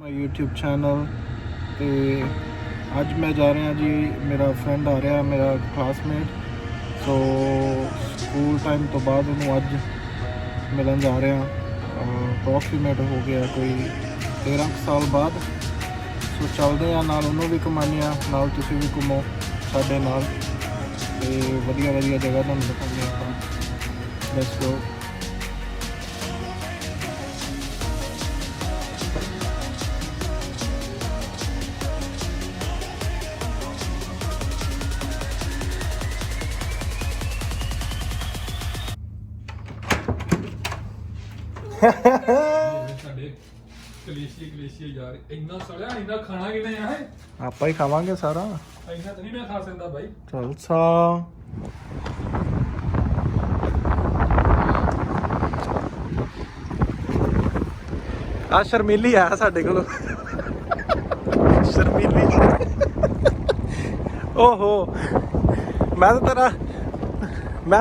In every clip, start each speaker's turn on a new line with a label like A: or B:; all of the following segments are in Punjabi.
A: ਮਾਈ YouTube ਚੈਨਲ ਤੇ ਅੱਜ ਮੈਂ ਜਾ ਰਿਹਾ ਜੀ, ਮੇਰਾ ਫਰੈਂਡ ਆ ਰਿਹਾ, ਮੇਰਾ ਕਲਾਸਮੇਟ। ਸੋ ਸਕੂਲ ਟਾਈਮ ਤੋਂ ਬਾਅਦ ਉਹਨੂੰ ਅੱਜ ਮਿਲਣ ਜਾ ਰਿਹਾ। ਅਪਰੋਕਸੀਮੇਟ ਹੋ ਗਿਆ ਕੋਈ 13 ਸਾਲ ਬਾਅਦ। ਸੋ ਚੱਲਦੇ ਆ ਨਾਲ, ਉਹਨੂੰ ਵੀ ਘੁਮਾਉਂਦੇ ਆ, ਨਾਲ ਤੁਸੀਂ ਵੀ ਘੁੰਮੋ ਸਾਡੇ ਨਾਲ ਤੇ ਵਧੀਆ ਵਧੀਆ ਜਗ੍ਹਾ ਤੁਹਾਨੂੰ ਦਿਖਾਉਂਦੇ ਆਪਾਂ। Let's go.
B: ਸਾਡੇ ਕਲੇਸ਼ੀ ਯਾਰ, ਇੰਨਾ ਸੜਿਆ, ਇੰਨਾ ਖਾਣਾ ਕਿਵੇਂ ਆ?
A: ਆਪਾਂ ਹੀ ਖਾਵਾਂਗੇ ਸਾਰਾ,
B: ਇੰਨਾ ਤਾਂ ਨਹੀਂ ਮੈਂ ਖਾ ਸਕਦਾ ਬਾਈ।
A: ਚੱਲ ਸਾ ਆ ਸ਼ਰਮੀਲੀ ਆ ਸਾਡੇ ਕੋਲ। ਸ਼ਰਮੀਲੀ ਓਹੋ, ਮੈਂ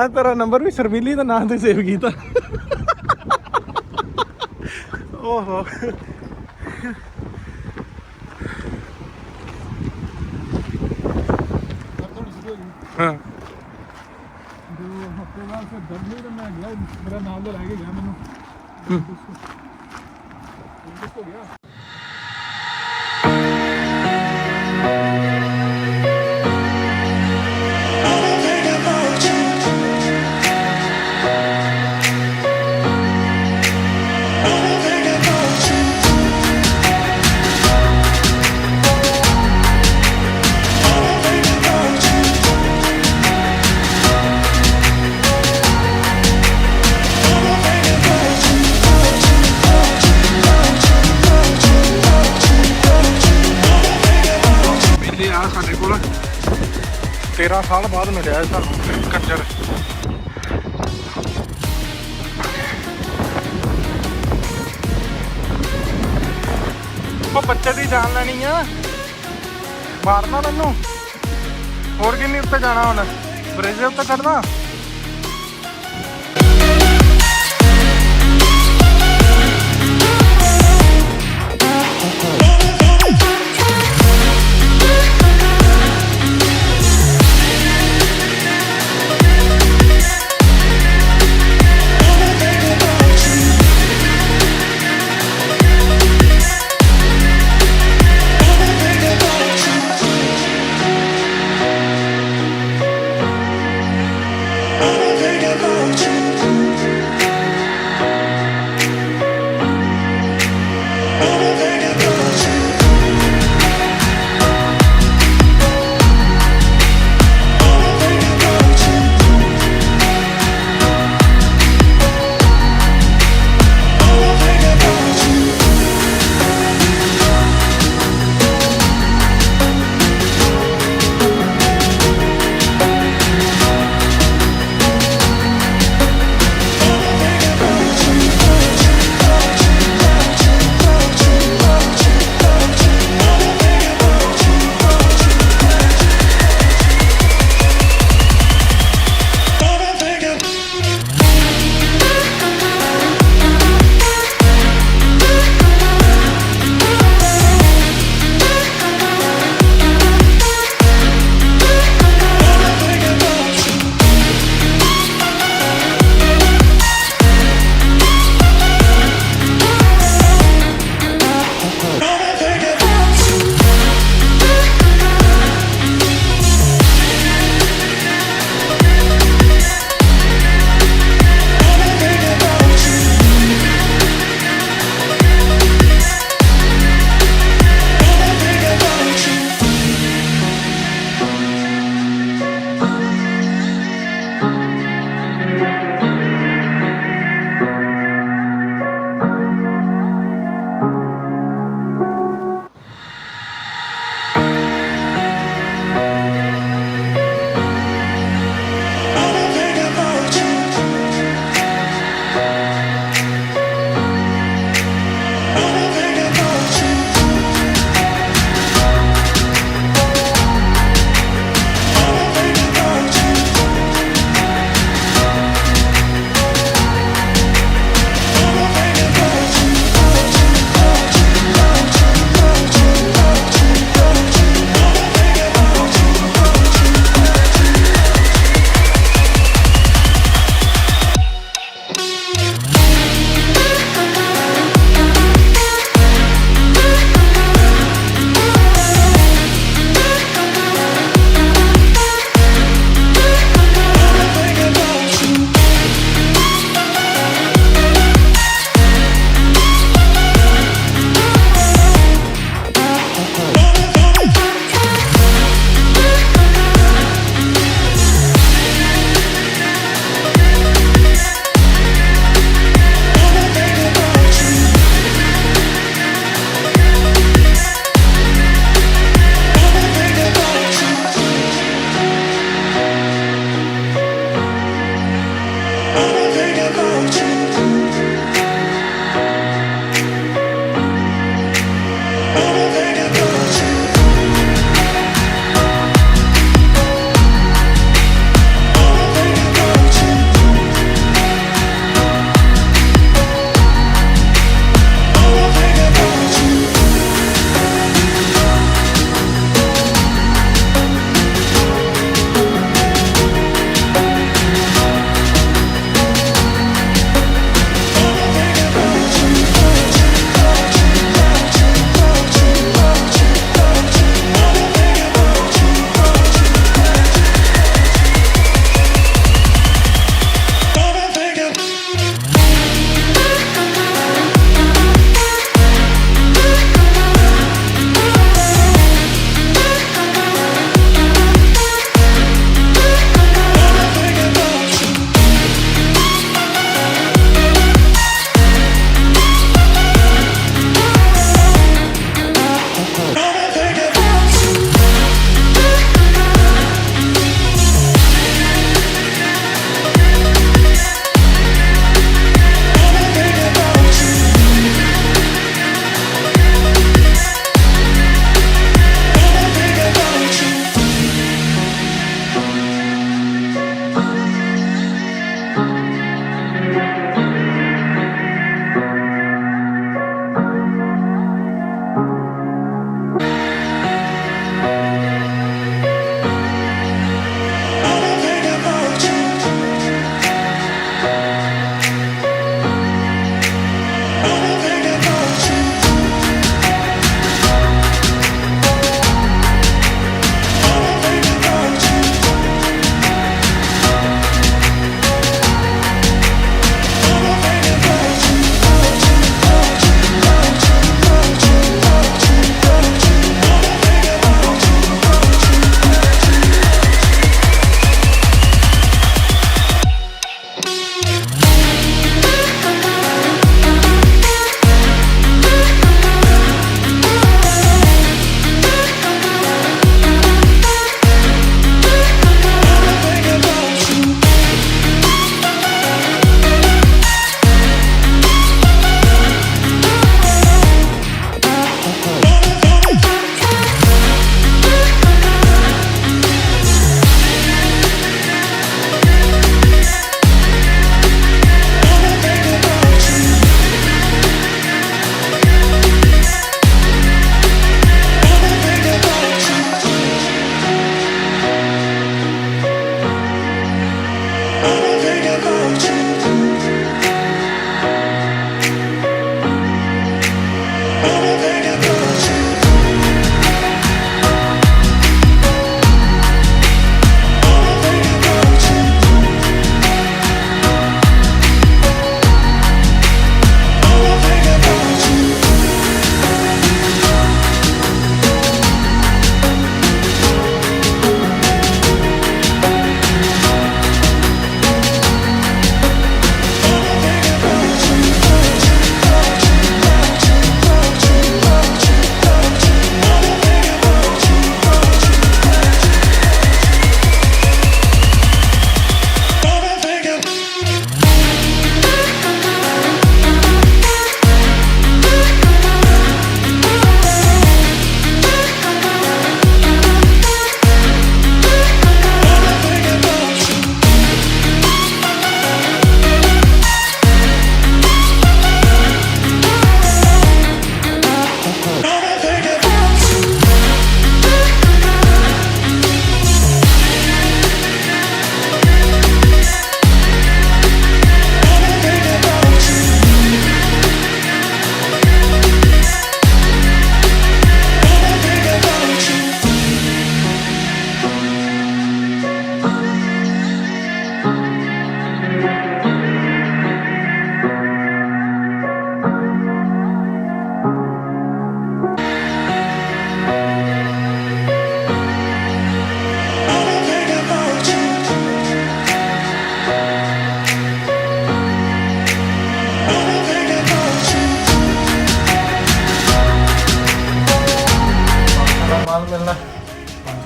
A: ਤੇਰਾ ਨੰਬਰ ਵੀ ਸ਼ਰਮੀਲੀ ਦਾ ਨਾਂ ਤੇ ਸੇਵ ਕੀਤਾ। ਓਹੋ ਹਾਂ,
B: ਜੋ ਹਫਤੇ ਬਾਅਦ ਫਿਰ ਗਰਮੀ ਤੇ ਮੈਂ ਗਿਆ, ਮੇਰਾ ਨਾਮ ਤਾਂ ਲੈ ਕੇ ਗਿਆ ਮੈਨੂੰ। ਹੋ ਗਿਆ
A: ਸਾਡੇ ਕੋਲ 13 ਸਾਲ ਬਾਅਦ ਮਿਲਿਆ ਸਾਨੂੰ ਕੰਜਰ। ਉਹ ਬੱਚੇ ਦੀ ਜਾਨ ਲੈਣੀ ਆ, ਮਾਰਨਾ ਮੈਨੂੰ। ਹੋਰ ਕਿੰਨੀ ਉੱਤੇ ਜਾਣਾ ਹੁਣ? ਬ੍ਰਿਜ ਦੇ ਉੱਤੇ ਚੜਨਾ।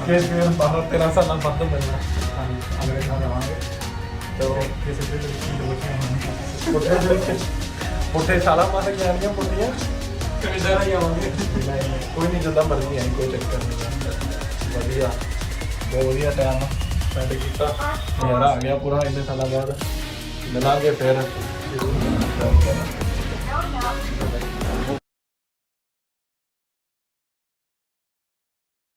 A: ਫਿਰ 12-13 ਸਾਲਾਂ ਬਾਅਦ ਮਿਲਣਾ।
B: ਅਗਲੇ ਸਾਲ ਆਵਾਂਗੇ
A: ਤੇ
B: ਕਿਸੇ ਦੇ ਵਿੱਚ
A: ਪੁੱਠੇ ਛਾਲਾ ਮਾਰ ਕੇ ਆਣੀਆਂ ਪੁੱਠੀਆਂ
B: ਕੈਨੇਡਾ ਹੀ ਆਵਾਂਗੇ।
A: ਕੋਈ ਨਹੀਂ, ਜਿੱਦਾਂ ਮਰਜ਼ੀ ਆਈ, ਕੋਈ ਚੱਕਰ ਨਹੀਂ। ਵਧੀਆ, ਬਹੁਤ ਵਧੀਆ ਟਾਈਮ ਸਪੈਂਡ ਕੀਤਾ। ਨਜ਼ਾਰਾ ਆ ਗਿਆ ਪੂਰਾ ਇੰਨੇ ਸਾਲਾਂ ਬਾਅਦ। ਮਿਲਾਂਗੇ ਫਿਰ।